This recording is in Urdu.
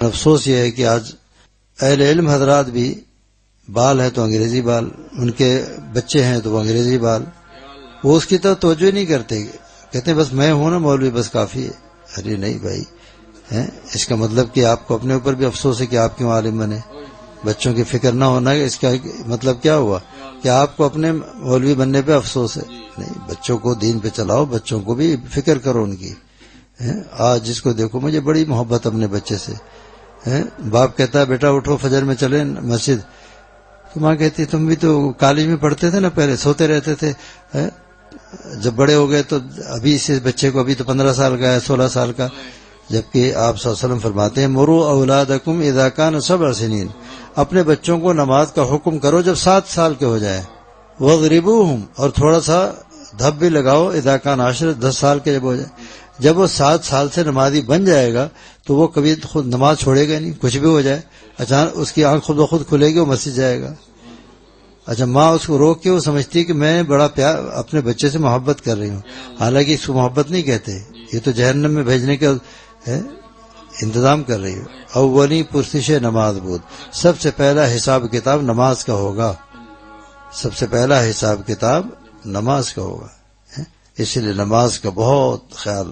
افسوس یہ ہے کہ آج اہل علم حضرات بھی بال ہے تو انگریزی بال، ان کے بچے ہیں تو وہ انگریزی بال، وہ اس کی طرف توجہ نہیں کرتے، کہتے ہیں بس میں ہوں نا مولوی بس کافی ہے۔ ارے نہیں بھائی، اس کا مطلب کہ آپ کو اپنے اوپر بھی افسوس ہے کہ آپ کیوں عالم بنے، بچوں کی فکر نہ ہونا، اس کا مطلب کیا ہوا کہ آپ کو اپنے مولوی بننے پہ افسوس ہے؟ نہیں، بچوں کو دین پہ چلاؤ، بچوں کو بھی فکر کرو ان کی۔ آج جس کو دیکھو، مجھے بڑی محبت اپنے بچے سے، باپ کہتا ہے بیٹا اٹھو فجر میں چلیں مسجد، تو ماں کہتی تم بھی تو کالج میں پڑھتے تھے نا، پہلے سوتے رہتے تھے، جب بڑے ہو گئے تو ابھی سے بچے کو ابھی تو 15 سال کا ہے، 16 سال کا، جبکہ آپ صلی اللہ علیہ وسلم فرماتے ہیں مروا اولادکم اذا کان 7 سنین، اپنے بچوں کو نماز کا حکم کرو جب 7 سال کے ہو جائیں، وضربوہم، اور تھوڑا سا دھب بھی لگاؤ اذا کان 10، 10 سال کے جب ہو جائے۔ جب وہ 7 سال سے نمازی بن جائے گا تو وہ کبھی خود نماز چھوڑے گا نہیں، کچھ بھی ہو جائے اچانک اس کی آنکھ خود بخود کھلے گی، وہ مسجد جائے گا۔ اچھا، ماں اس کو روک کے وہ سمجھتی ہے کہ میں بڑا پیار اپنے بچے سے محبت کر رہی ہوں، حالانکہ اس کو محبت نہیں کہتے، یہ تو جہنم میں بھیجنے کا انتظام کر رہی ہو۔ اولی پرسش نماز بود، سب سے پہلا حساب کتاب نماز کا ہوگا، سب سے پہلا حساب کتاب نماز کا ہوگا، اس لیے نماز کا بہت خیال